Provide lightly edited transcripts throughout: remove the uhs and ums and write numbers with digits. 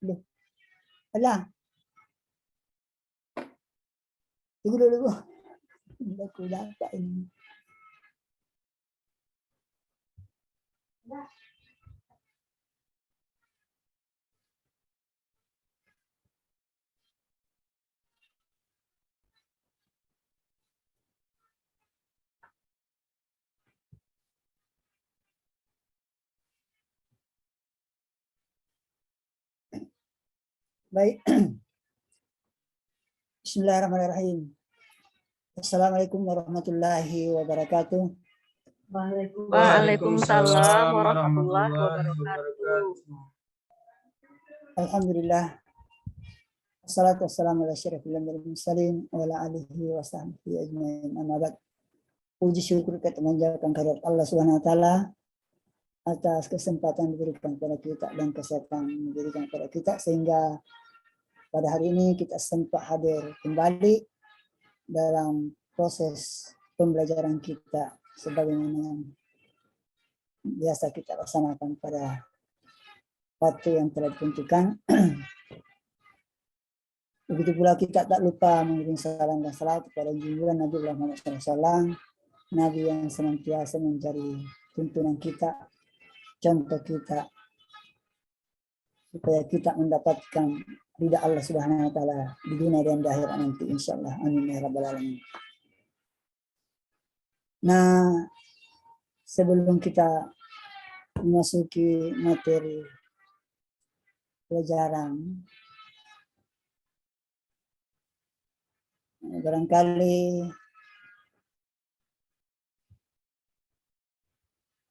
Loh, alah, tunggu dulu. Udah aku dapat ini. Baik. Bismillahirrahmanirrahim. Assalamualaikum warahmatullahi wabarakatuh. Waalaikumsalam warahmatullahi wabarakatuh. Alhamdulillah. Wassalatu wassalamu ala asyrafil anbiya'i wal mursalin wa ala alihi wa sahbihi ajmain. Amma ba'd. Puji syukur kita memanjatkan kehadirat Allah Subhanahu wa taala atas kesempatan diberikan kepada kita dan kesehatan diberikan kepada kita sehingga pada hari ini kita sempat hadir kembali dalam proses pembelajaran kita sebagaimana yang biasa kita laksanakan pada waktu yang telah ditentukan. Begitu pula kita tak lupa mengirim salam dan salawat kepada junjungan Nabi Muhammad SAW, Nabi yang senantiasa menjadi tuntunan kita, contoh kita, supaya kita mendapatkan ridha Allah Subhanahu wa taala di dunia dan di akhirat nanti insyaallah. Amin ya rabbal alamin. Nah, sebelum kita memasuki materi pelajaran, barangkali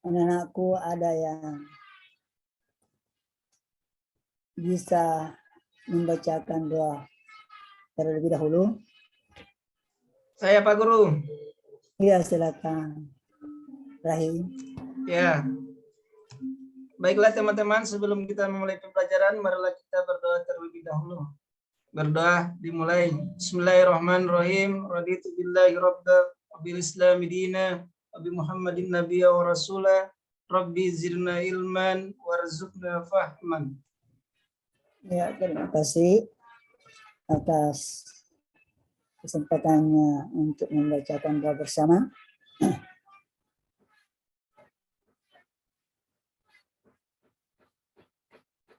anak-anakku ada yang bisa membacakan doa terlebih dahulu. Saya Pak Guru. Iya, silakan. Rahim. Ya. Baiklah teman-teman, sebelum kita memulai pembelajaran, marilah kita berdoa terlebih dahulu. Berdoa dimulai. Bismillahirrahmanirrahim. Raditu billahi rabba wa bil islami dina wa bi Muhammadin nabiyya wa rasula. Rabbi zidna ilman warzuqna fahman. Ya, terima kasih atas kesempatannya untuk membacakan doa bersama.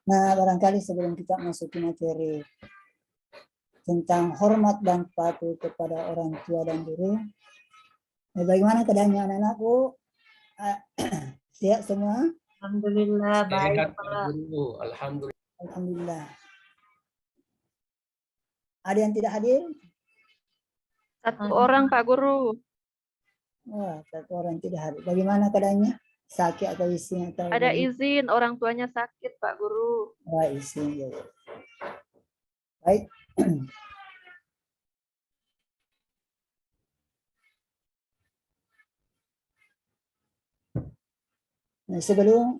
Nah, barangkali sebelum kita masuk ke materi tentang hormat dan patuh kepada orang tua dan guru, bagaimana keadaannya anak-anakku? Siap semua? Alhamdulillah baik Pak Guru. Alhamdulillah. Alhamdulillah. Ada yang tidak hadir? Satu orang Pak Guru. Wah, satu orang tidak hadir. Bagaimana keadaannya? Sakit atau izin atau? Ada izin, orang tuanya sakit Pak Guru. Wah, izin ya. Baik. Nah, sebelum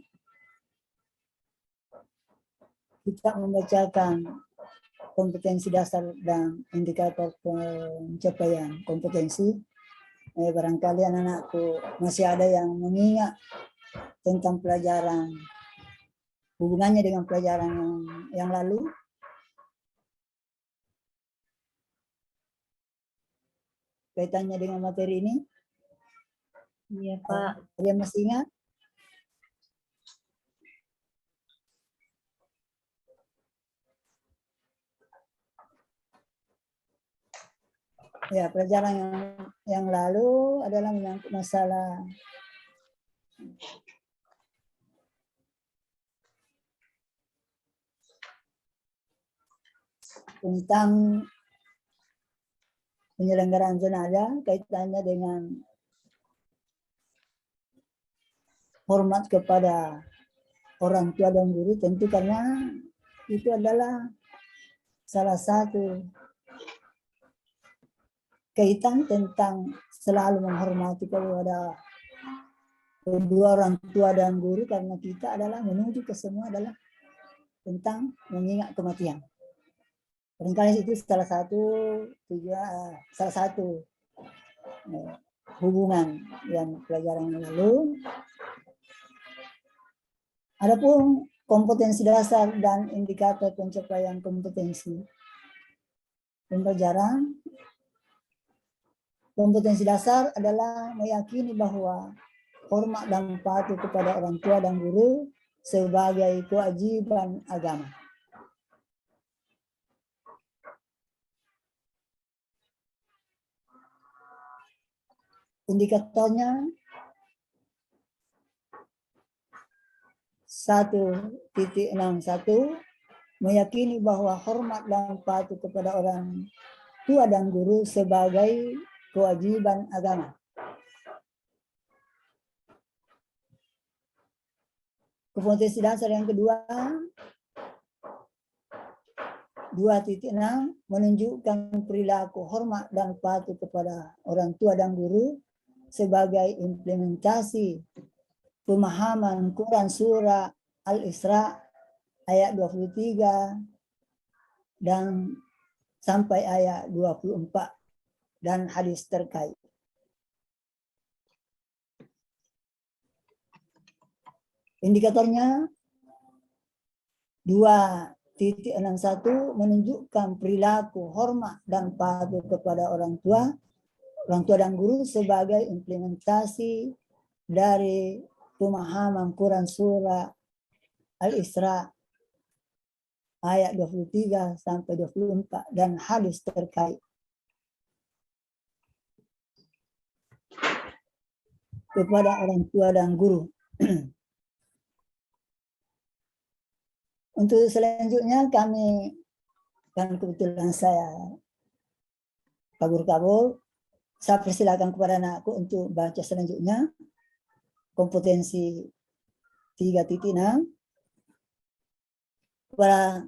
kita membacakan kompetensi dasar dan indikator pencapaian kompetensi, barangkali anak-anakku masih ada yang mengingat tentang pelajaran, hubungannya dengan pelajaran yang lalu. Kaitannya dengan materi ini. Iya Pak. Ada yang masih ingat? Ya, pelajaran yang lalu adalah menyangkut masalah tentang penyelenggaraan jenazah, kaitannya dengan hormat kepada orang tua dan guru, tentu karena itu adalah salah satu kaitan tentang selalu menghormati kepada kedua orang tua dan guru, karena kita adalah menuju ke semua adalah tentang mengingat kematian. Barangkali itu salah satu hubungan yang pelajaran yang lalu. Adapun kompetensi dasar dan indikator pencapaian kompetensi pembelajaran. Kompetensi dasar adalah meyakini bahwa hormat dan patuh kepada orang tua dan guru sebagai kewajiban agama. Indikatornya 1.61 meyakini bahwa hormat dan patuh kepada orang tua dan guru sebagai kewajiban agama. Kompetensi dasar yang kedua 2.6 menunjukkan perilaku hormat dan patuh kepada orang tua dan guru sebagai implementasi pemahaman Quran surah Al-Isra ayat 23 dan sampai ayat 24 dan hadis terkait. Indikatornya 2.61 menunjukkan perilaku hormat dan patuh kepada orang tua dan guru sebagai implementasi dari pemahaman Quran surah Al-Isra ayat 23 sampai 24 dan hadis terkait. Kepada orang tua dan guru. Untuk selanjutnya kami, dan kebetulan saya kabur-kabur, saya persilakan kepada anakku untuk baca selanjutnya kompetensi 3.6. Kepada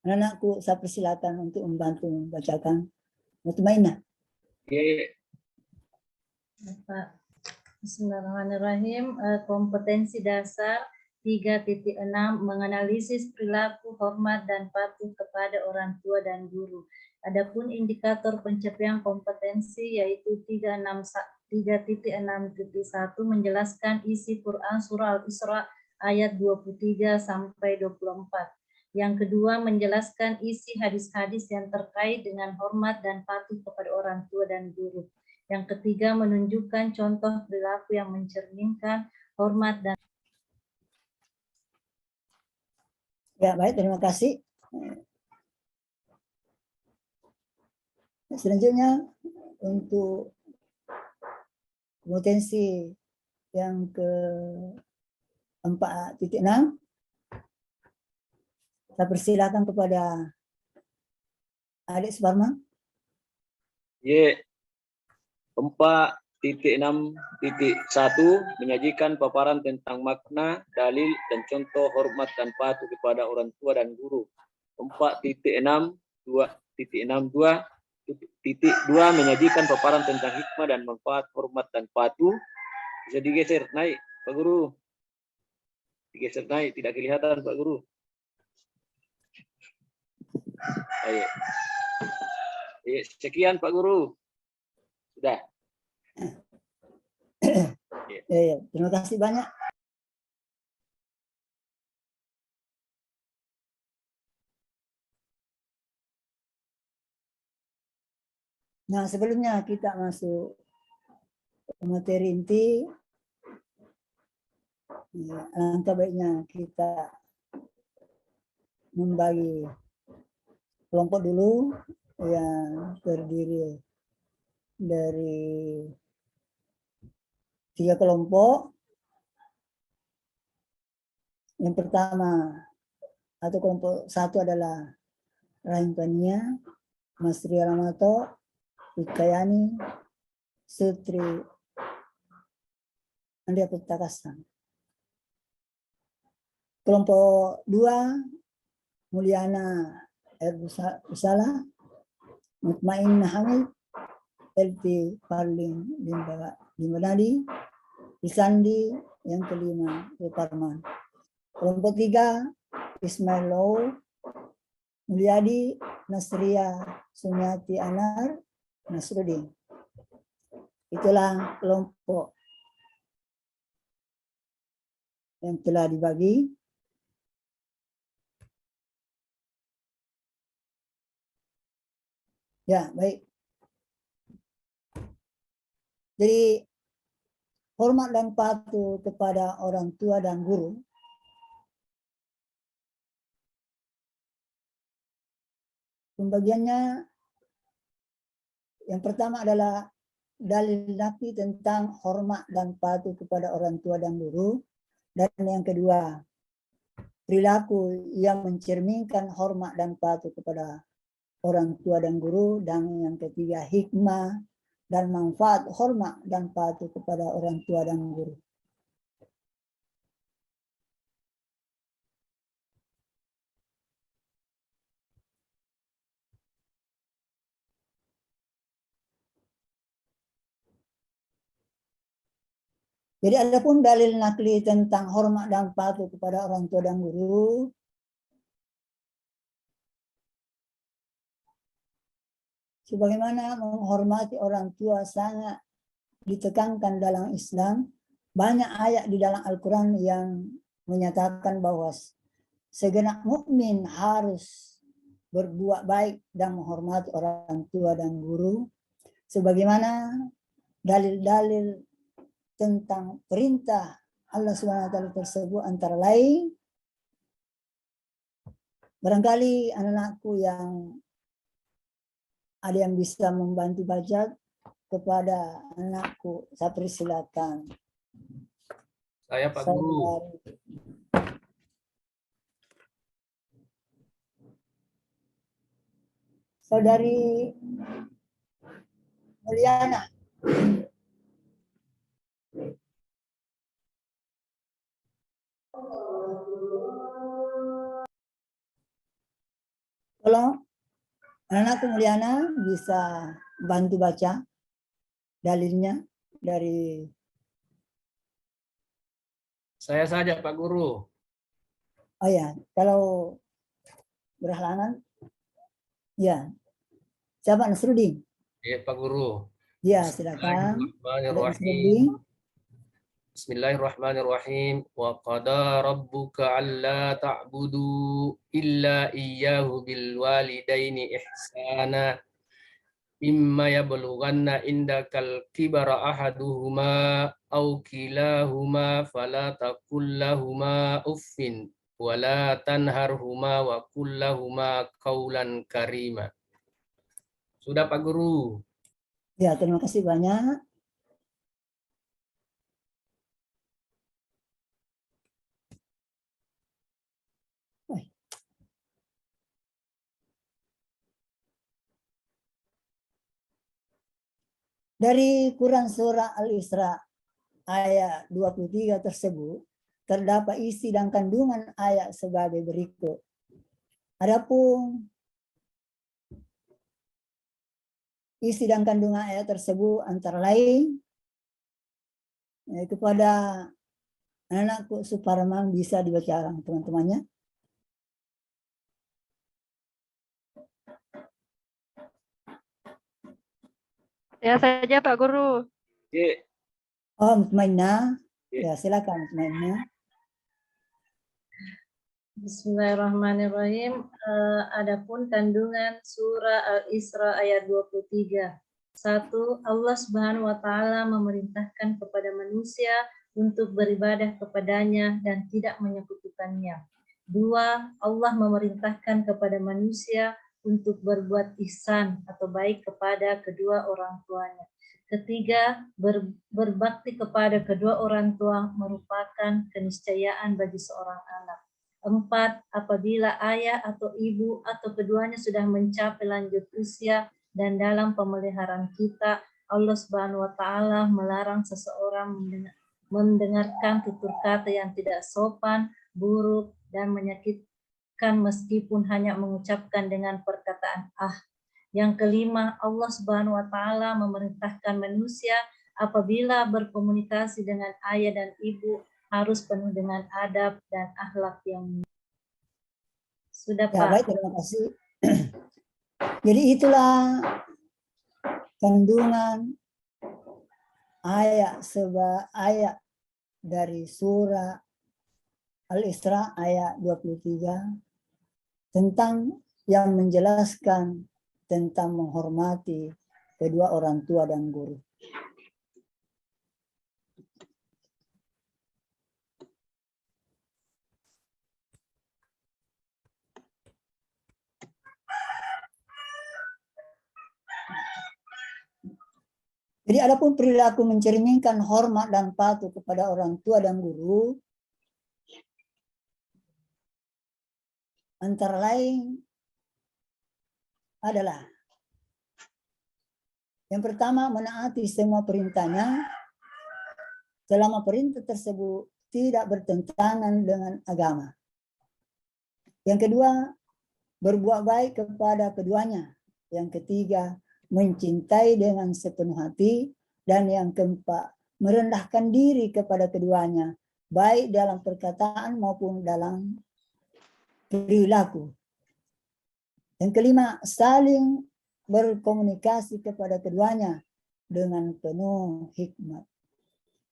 anakku saya persilakan untuk membantu membacakan Mutmainnah. Pak. Bismillahirrahmanirrahim. Kompetensi dasar 3.6 menganalisis perilaku hormat dan patuh kepada orang tua dan guru. Adapun indikator pencapaian kompetensi yaitu 3.6.1 menjelaskan isi Quran surah Al-Isra ayat 23 sampai 24. Yang kedua menjelaskan isi hadis-hadis yang terkait dengan hormat dan patuh kepada orang tua dan guru. Yang ketiga menunjukkan contoh perilaku yang mencerminkan hormat dan. Ya, baik, terima kasih. Selanjutnya untuk kompetensi yang ke 4.6 saya persilakan kepada Adik Suparman. 4.6.1 menyajikan paparan tentang makna, dalil, dan contoh hormat dan patuh kepada orang tua dan guru. 4.6.2 menyajikan paparan tentang hikmah dan manfaat hormat dan patuh. Bisa digeser naik, Pak Guru. Digeser naik, tidak kelihatan Pak Guru. Ayo. Sekian Pak Guru. Sudah. Ya, terima kasih banyak. Nah, sebelumnya kita masuk ke materi inti, ya, alangkah baiknya kita membagi kelompok dulu yang terdiri dari 3 kelompok. Yang pertama atau kelompok 1 adalah Rahim Pania, Mas Ria Ramato, Ikayani, Sutri Andia Petakasan. Kelompok 2 Mulyana Usala, Mutmainnah Hamid, LP Parling Limbanadi, Isandi, yang kelima Parman. Kelompok 3 Ismail Low, Mulyadi, Nasria Sunyati Anar, Nasruddin. Itulah kelompok yang telah dibagi. Ya, baik. Jadi hormat dan patuh kepada orang tua dan guru pembagiannya yang pertama adalah dalil naqli tentang hormat dan patuh kepada orang tua dan guru, dan yang kedua perilaku yang mencerminkan hormat dan patuh kepada orang tua dan guru, dan yang ketiga hikmah dan manfaat hormat dan patuh kepada orang tua dan guru. Jadi adapun dalil nakli tentang hormat dan patuh kepada orang tua dan guru, sebagaimana menghormati orang tua sangat ditekankan dalam Islam, banyak ayat di dalam Al-Quran yang menyatakan bahwa segenap mukmin harus berbuat baik dan menghormati orang tua dan guru, sebagaimana dalil-dalil tentang perintah Allah SWT tersebut antara lain, barangkali anak-anakku yang ada yang bisa membantu baca kepada anakku, saya persilakan. Saya Pak Guru. Saudari Mulyana. Tolong anakku Mulyana bisa bantu baca dalilnya dari Saya saja Pak Guru. oh ya, kalau berhalangan ya. Siapa Nasruddin? Ya Pak Guru. Ya, silakan. Bismillahirrahmanirrahim. Bismillahirrahmanirrahim. Wa qada rabbuka alla ta'budu illa iyyahu bil walidaini ihsana. Imma yablughanna indakal kibara ahaduhuma aw kilahuma fala taqul lahumā uffin wa la tanharhuma wa qul lahumā qawlan karīma. Sudah Pak Guru. Ya, terima kasih banyak. Dari Quran Surah Al-Isra ayat 23 tersebut, terdapat isi dan kandungan ayat sebagai berikut. Adapun isi dan kandungan ayat tersebut antara lain, kepada anakku Suparman bisa dibaca teman-temannya. Ya saja Pak Guru. Ya. Oh, Mutmainnah. Ya, silakan Mutmainnah. Bismillahirrahmanirrahim. Adapun kandungan surah Al-Isra ayat 23. 1. Allah Subhanahu wa taala memerintahkan kepada manusia untuk beribadah kepadanya dan tidak menyekutukannya. 2. Allah memerintahkan kepada manusia untuk berbuat ihsan atau baik kepada kedua orang tuanya. Ketiga, berbakti kepada kedua orang tua merupakan keniscayaan bagi seorang anak. 4. Apabila ayah atau ibu atau keduanya sudah mencapai lanjut usia dan dalam pemeliharaan kita, Allah Subhanahu wa taala melarang seseorang mendengarkan tutur kata yang tidak sopan, buruk dan menyakitkan meskipun hanya mengucapkan dengan perkataan ah. Yang kelima, Allah Subhanahu wa taala memerintahkan manusia apabila berkomunikasi dengan ayah dan ibu harus penuh dengan adab dan akhlak yang sudah Ya, Pak. baik, terima kasih. Jadi itulah kandungan ayat dari surah Al-Isra ayat 23 tentang yang menjelaskan tentang menghormati kedua orang tua dan guru. Jadi adapun perilaku mencerminkan hormat dan patuh kepada orang tua dan guru antara lain adalah yang pertama, menaati semua perintahnya selama perintah tersebut tidak bertentangan dengan agama. Yang kedua, berbuat baik kepada keduanya. Yang ketiga, mencintai dengan sepenuh hati. Dan yang keempat, merendahkan diri kepada keduanya, baik dalam perkataan maupun dalam perilaku. Yang kelima, saling berkomunikasi kepada keduanya dengan penuh hikmat.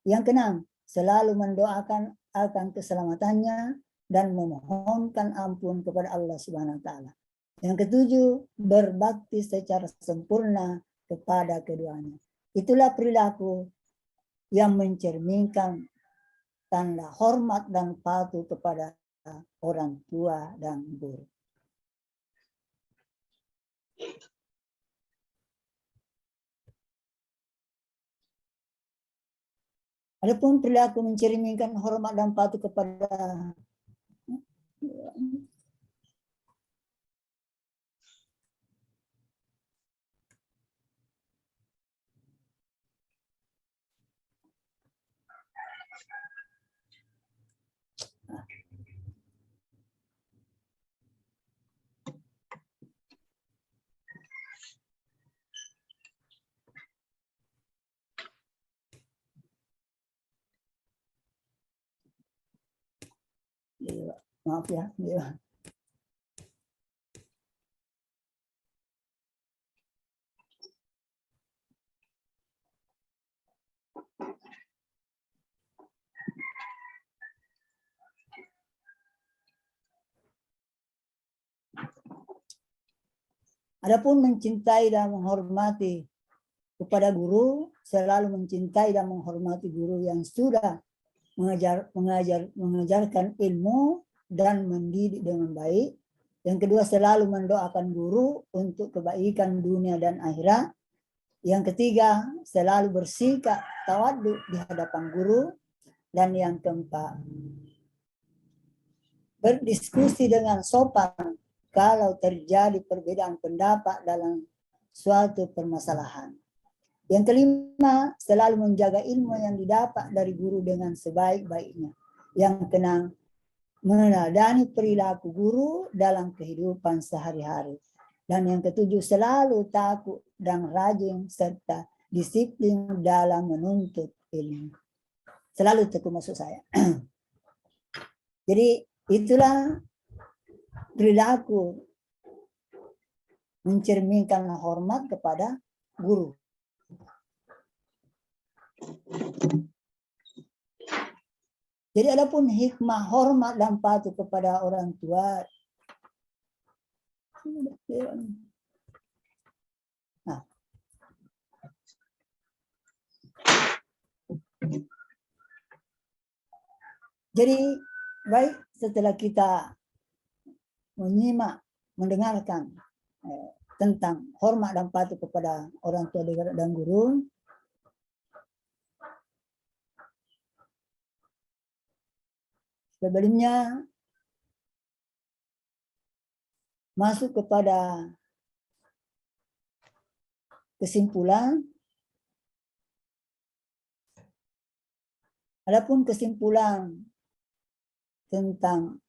Yang keenam, selalu mendoakan akan keselamatannya dan memohonkan ampun kepada Allah Subhanahu wa taala. Yang ketujuh, berbakti secara sempurna kepada keduanya. Itulah perilaku yang mencerminkan tanda hormat dan patuh kepada orang tua dan guru. Adapun perilaku mencerminkan hormat dan patuh kepada maaf ya. Adapun mencintai dan menghormati kepada guru, selalu mencintai dan menghormati guru yang sudah mengajarkan ilmu dan mendidik dengan baik. Yang kedua, selalu mendoakan guru untuk kebaikan dunia dan akhirat. Yang ketiga, selalu bersikap tawadhu di hadapan guru. Dan yang keempat, berdiskusi dengan sopan kalau terjadi perbedaan pendapat dalam suatu permasalahan. Yang kelima, selalu menjaga ilmu yang didapat dari guru dengan sebaik-baiknya. Yang keenam, meneladani perilaku guru dalam kehidupan sehari-hari. Dan yang ketujuh, selalu takut dan rajin serta disiplin dalam menuntut ilmu. Selalu tekun maksud saya. Jadi itulah perilaku mencerminkan hormat kepada guru. Jadi adapun hikmah hormat dan patuh kepada orang tua. Nah. Jadi baik, setelah kita mendengarkan tentang hormat dan patuh kepada orang tua dan guru, sebelumnya masuk kepada kesimpulan. Adapun kesimpulan tentang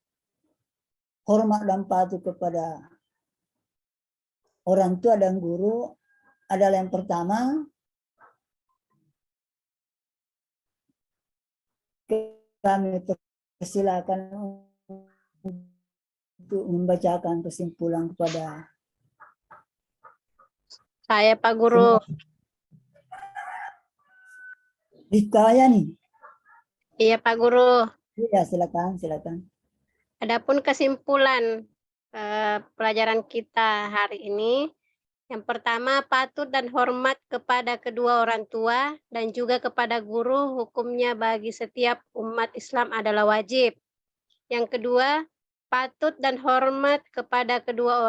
hormat dan patuh kepada orang tua dan guru adalah yang pertama, kami persilakan untuk membacakan kesimpulan kepada saya, Pak Guru. Rizkayani. Iya, Pak Guru. Ya, silakan. Adapun kesimpulan pelajaran kita hari ini, Yang pertama, patuh dan hormat kepada kedua orang tua dan juga kepada guru, hukumnya bagi setiap umat Islam adalah wajib. Yang kedua, patut dan hormat kepada kedua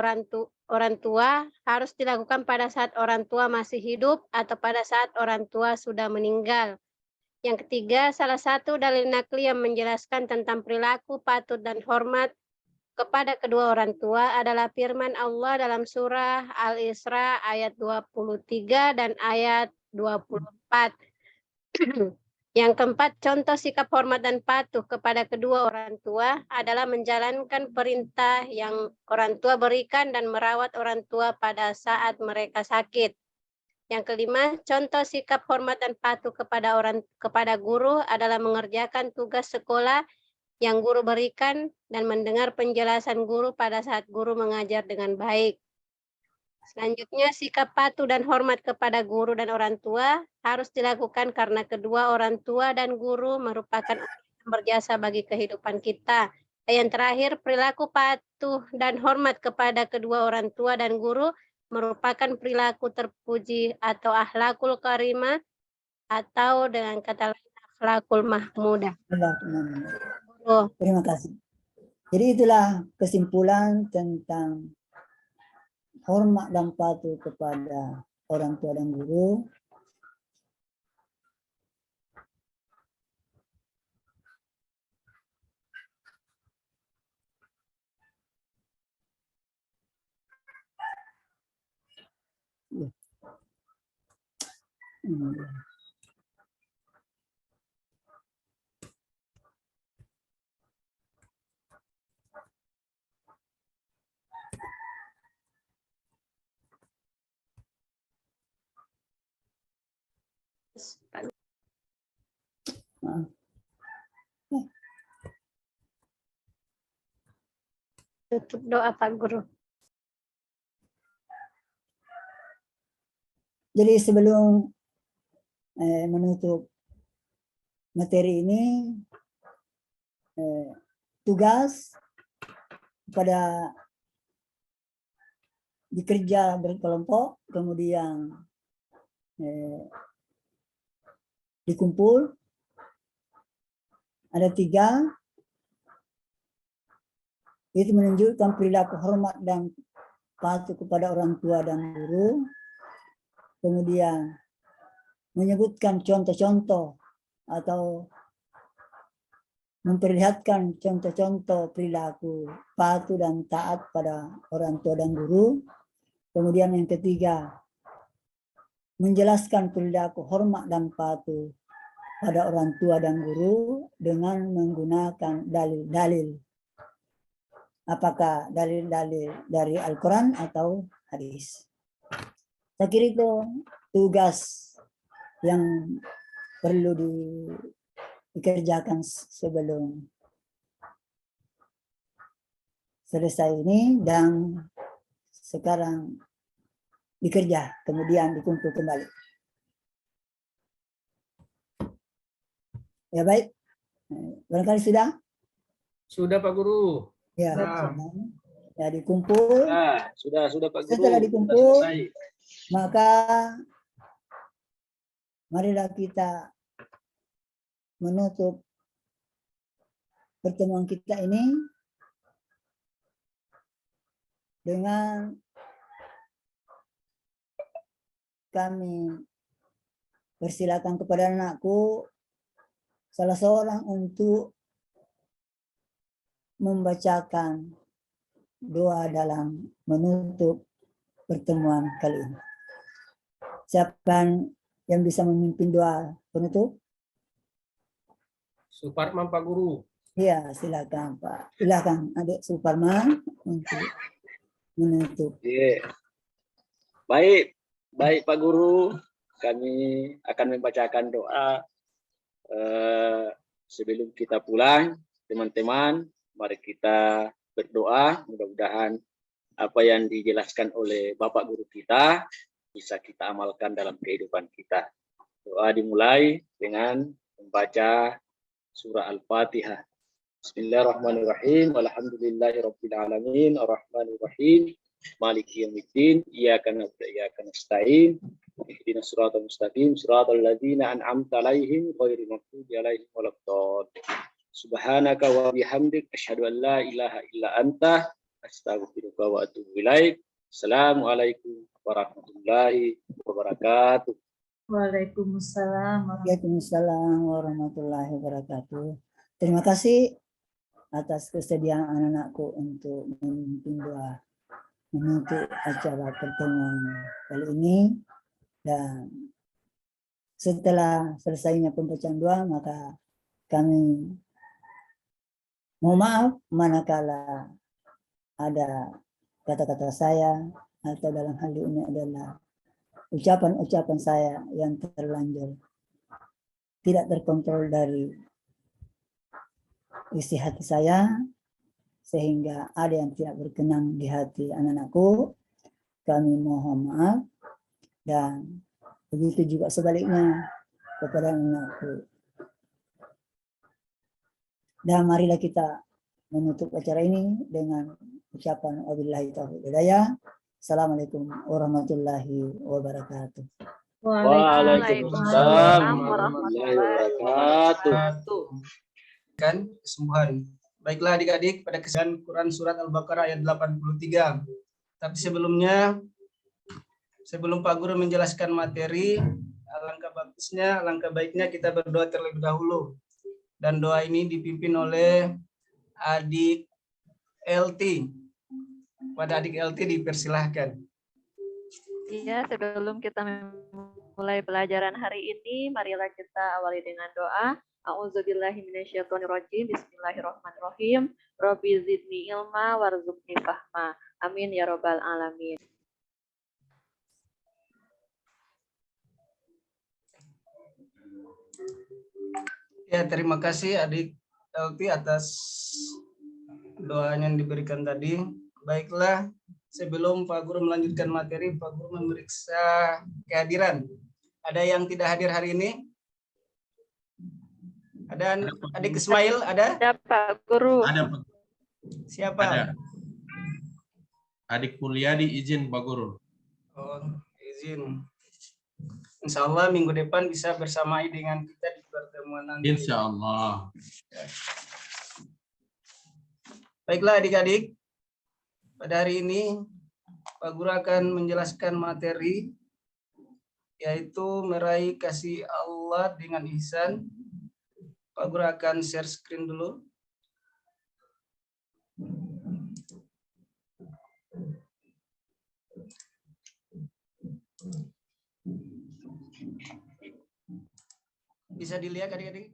orang tua harus dilakukan pada saat orang tua masih hidup atau pada saat orang tua sudah meninggal. Yang ketiga, salah satu dalil nakli yang menjelaskan tentang perilaku patut dan hormat kepada kedua orang tua adalah firman Allah dalam surah Al-Isra ayat 23 dan ayat 24. Yang keempat, contoh sikap hormat dan patuh kepada kedua orang tua adalah menjalankan perintah yang orang tua berikan dan merawat orang tua pada saat mereka sakit. Yang kelima, contoh sikap hormat dan patuh kepada guru adalah mengerjakan tugas sekolah yang guru berikan dan mendengar penjelasan guru pada saat guru mengajar dengan baik. Selanjutnya, sikap patuh dan hormat kepada guru dan orang tua harus dilakukan karena kedua orang tua dan guru merupakan orang yang berjasa bagi kehidupan kita. Dan yang terakhir, perilaku patuh dan hormat kepada kedua orang tua dan guru merupakan perilaku terpuji atau akhlakul karimah atau dengan kata lain akhlakul mahmudah. Oh, Terima kasih. Jadi itulah kesimpulan tentang hormat dan patuh kepada orang tua dan guru. tutup doa Pak Guru. Jadi sebelum menutup materi ini, tugas pada bekerja berkelompok, kemudian dikumpul, ada 3, itu menunjukkan perilaku hormat dan patuh kepada orang tua dan guru, kemudian menyebutkan contoh-contoh atau memperlihatkan contoh-contoh perilaku patuh dan taat pada orang tua dan guru. Kemudian yang ketiga, menjelaskan perilaku hormat dan patuh pada orang tua dan guru dengan menggunakan dalil-dalil. Apakah dalil-dalil dari Al-Quran atau hadis. Saya kira itu tugas yang perlu dikerjakan sebelum selesai ini, dan sekarang dikerja, kemudian dikumpul kembali. Ya baik, barangkali sudah? Sudah Pak Guru. Ya, Nah. ya dikumpul. Nah, sudah Pak Guru. Setelah dikumpul, Sudah selesai. maka marilah kita menutup pertemuan kita ini dengan kami persilakan kepada anakku salah seorang untuk membacakan doa dalam menutup pertemuan kali ini. Siapa yang bisa memimpin doa penutup? Suparman Pak Guru. Ya, silakan Pak. Silakan Adik Suparman untuk menutup. Yeah. Baik Pak Guru, kami akan membacakan doa sebelum kita pulang. Teman-teman, mari kita berdoa, mudah-mudahan apa yang dijelaskan oleh Bapak Guru kita bisa kita amalkan dalam kehidupan kita. Doa dimulai dengan membaca surah Al-Fatihah. Bismillahirrahmanirrahim. Alhamdulillahirabbil alamin, arrahmanirrahim, maliki yaumiddin, iyyaka na'budu wa iyyaka nasta'in, ihdinas siratal mustaqim, siratal ladzina an'amta 'alaihim ghairil maghdubi 'alaihim waladdallin. Subhanaka wa bihamdik asyhadu an la ilaha illa anta astaghfiruka wa atubu ilaik. Assalamualaikum warahmatullahi wabarakatuh. Waalaikumsalam. Waalaikumsalam warahmatullahi wabarakatuh. Terima kasih atas kesediaan anak-anakku untuk memimpin doa menutup acara pertemuan kali ini. Dan setelah selesainya pembacaan doa, maka kami mohon maaf manakala ada kata-kata saya atau dalam hal ini adalah ucapan-ucapan saya yang terlanjur tidak terkontrol dari isi hati saya, sehingga ada yang tidak berkenan di hati anak-anakku. Kami mohon maaf, dan begitu juga sebaliknya kepada anak-anakku. Dan marilah kita menutup acara ini dengan ucapan wabillahi taufiq hidayah. Assalamualaikum warahmatullahi wabarakatuh. Waalaikumsalam warahmatullahi wabarakatuh. Kan kesembuhan. Baiklah adik-adik, pada kesempatan Quran surat Al-Baqarah ayat 83. Tapi sebelumnya, sebelum Pak Guru menjelaskan materi, alangkah bagusnya, alangkah baiknya kita berdoa terlebih dahulu. Dan doa ini dipimpin oleh adik LT. Pada adik LT dipersilahkan. Iya, sebelum kita memulai pelajaran hari ini, marilah kita awali dengan doa. A'udzubillahi minasyaitonirrajim. Bismillahirrahmanirrahim. Rabbi zidni ilma warzuqni fahma. Amin ya rabbal alamin. Ya, terima kasih adik LT atas doanya yang diberikan tadi. Baiklah, sebelum Pak Guru melanjutkan materi, Pak Guru memeriksa kehadiran. Ada yang tidak hadir hari ini? Ada adik Ismail, ada? Ada Pak Guru. Ada Pak. Siapa? Ada. Adik Pulyadi izin Pak Guru. Oh, izin. Insya Allah minggu depan bisa bersamai dengan kita di pertemuan nanti. Insya Allah. Baiklah adik-adik, pada hari ini Pak Guru akan menjelaskan materi, yaitu meraih kasih Allah dengan ihsan. Pak Guru akan share screen dulu. Bisa dilihat adik-adik?